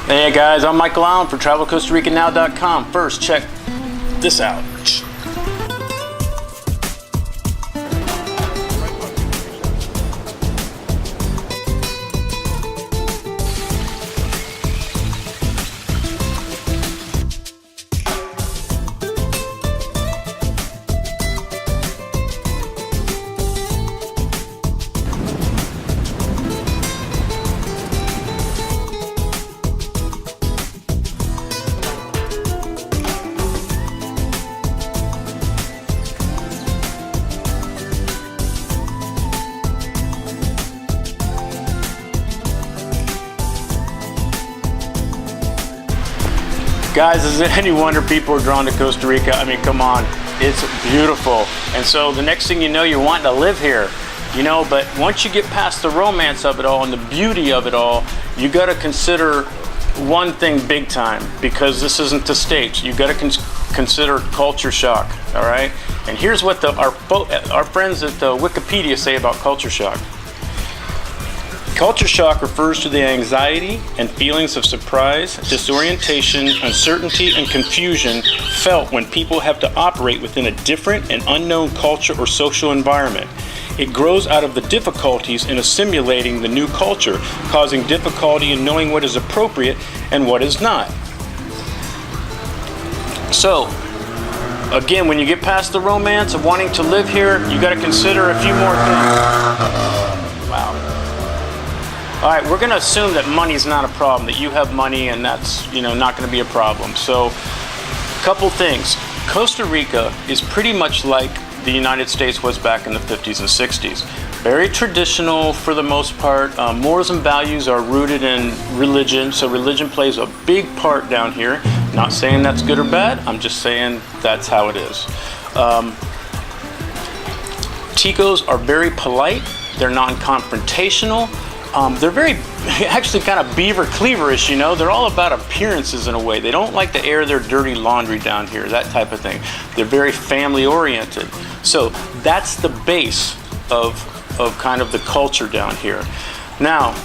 Hey guys, I'm Michael Allen for TravelCostaRicaNow.com. First, check this out. Guys, is it any wonder people are drawn to Costa Rica? I mean, come on, it's beautiful. And so the next thing you know, you're wanting to live here, you know, but once you get past the romance of it all and the beauty of it all, you got to consider one thing big time, because this isn't the States. You got to consider culture shock, all right? And here's what our friends at Wikipedia say about culture shock. Culture shock refers to the anxiety and feelings of surprise, disorientation, uncertainty, and confusion felt when people have to operate within a different and unknown culture or social environment. It grows out of the difficulties in assimilating the new culture, causing difficulty in knowing what is appropriate and what is not. So, again, when you get past the romance of wanting to live here, you got to consider a few more things. Wow. All right, we're going to assume that money's not a problem, that you have money and that's, you know, not going to be a problem. So, a couple things. Costa Rica is pretty much like the United States was back in the 50s and 60s. Very traditional for the most part. Morals and values are rooted in religion, so religion plays a big part down here. Not saying that's good or bad, I'm just saying that's how it is. Ticos are very polite, they're non-confrontational. They're very, actually kind of beaver cleaverish, you know. They're all about appearances in a way. They don't like to air their dirty laundry down here, that type of thing. They're very family oriented. So that's the base of kind of the culture down here. Now,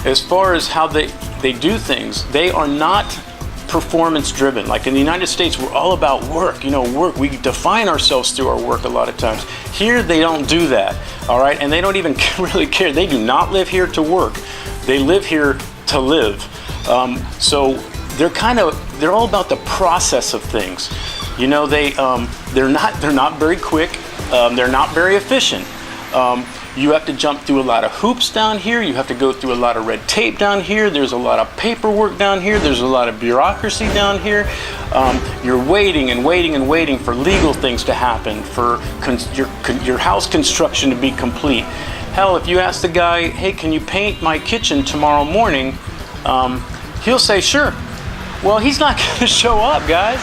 as far as how they do things, they are not performance driven. Like in the United States, we're all about work, you know, work. We define ourselves through our work a lot of times. Here, they don't do that, all right? And they don't even really care. They do not live here to work. They live here to live. So they're all about the process of things. You know, they're not very quick. They're not very efficient. You have to jump through a lot of hoops down here. You have to go through a lot of red tape down here. There's a lot of paperwork down here. There's a lot of bureaucracy down here. You're waiting and waiting and waiting for legal things to happen, for your house construction to be complete. Hell, if you ask the guy, hey, can you paint my kitchen tomorrow morning? He'll say, sure. Well, he's not going to show up, guys.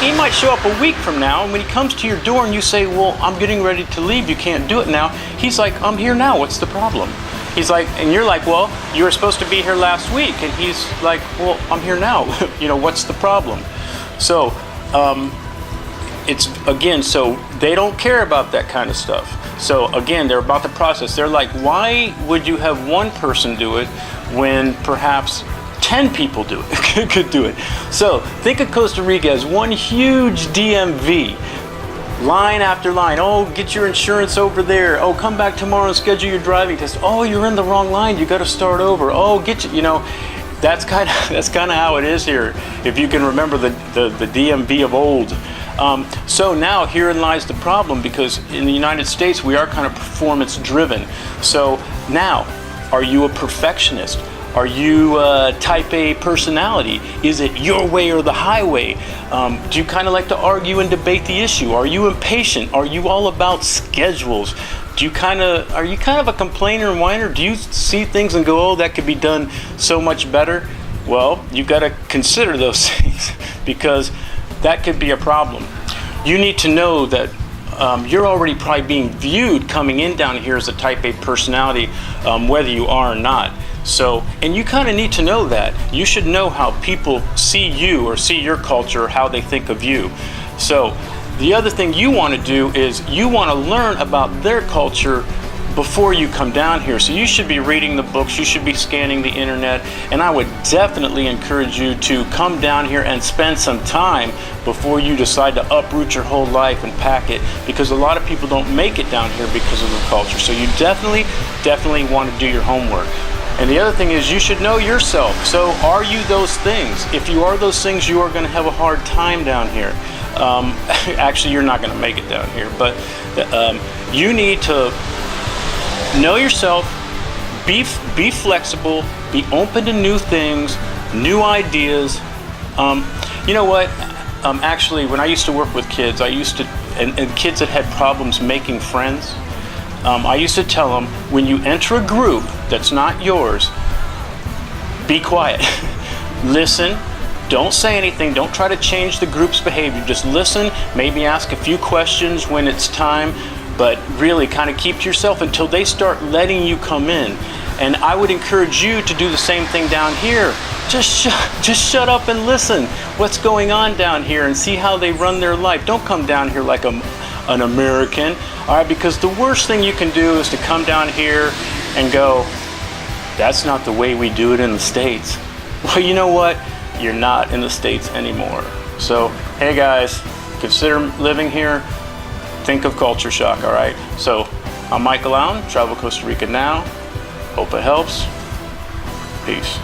He might show up a week from now, and when he comes to your door and you say, well, I'm getting ready to leave, you can't do it now, he's like, I'm here now, what's the problem? He's like, and you're like, well, you were supposed to be here last week, and he's like, well, I'm here now, you know, what's the problem? So, so they don't care about that kind of stuff. So again, they're about the process. They're like, why would you have one person do it when perhaps 10 people could do it? So think of Costa Rica as one huge DMV. Line after line. Oh, get your insurance over there. Oh, come back tomorrow and schedule your driving test. Oh, you're in the wrong line. You got to start over. Oh, you know, that's kind of how it is here. If you can remember the DMV of old. So now herein lies the problem, because in the United States we are kind of performance driven. So now, are you a perfectionist? Are you type A personality? Is it your way or the highway? Do you kind of like to argue and debate the issue? Are you impatient? Are you all about schedules? Are you kind of a complainer and whiner? Do you see things and go, oh, that could be done so much better? Well, you got to consider those things, because that could be a problem. You need to know that you're already probably being viewed coming in down here as a type A personality, whether you are or not. So, and you kind of need to know that. You should know how people see you or see your culture, how they think of you. So, the other thing you want to do is you want to learn about their culture before you come down here. So you should be reading the books, you should be scanning the internet, and I would definitely encourage you to come down here and spend some time before you decide to uproot your whole life and pack it, because a lot of people don't make it down here because of the culture. So you definitely want to do your homework. And the other thing is, you should know yourself. So are you those things? If you are those things, you are going to have a hard time down here. Actually, you're not going to make it down here, but you need to know yourself, be flexible, be open to new things, new ideas. You know what? Actually, when I used to work with kids, and kids that had problems making friends, I used to tell them, when you enter a group that's not yours, be quiet. Listen. Don't say anything. Don't try to change the group's behavior. Just listen, maybe ask a few questions when it's time, but really kind of keep to yourself until they start letting you come in. And I would encourage you to do the same thing down here. Just shut up and listen what's going on down here and see how they run their life. Don't come down here like an American, all right? Because the worst thing you can do is to come down here and go, that's not the way we do it in the States. Well, you know what? You're not in the States anymore. So, hey guys, consider living here. Think of culture shock, all right? So, I'm Michael Allen, Travel Costa Rica Now. Hope it helps. Peace.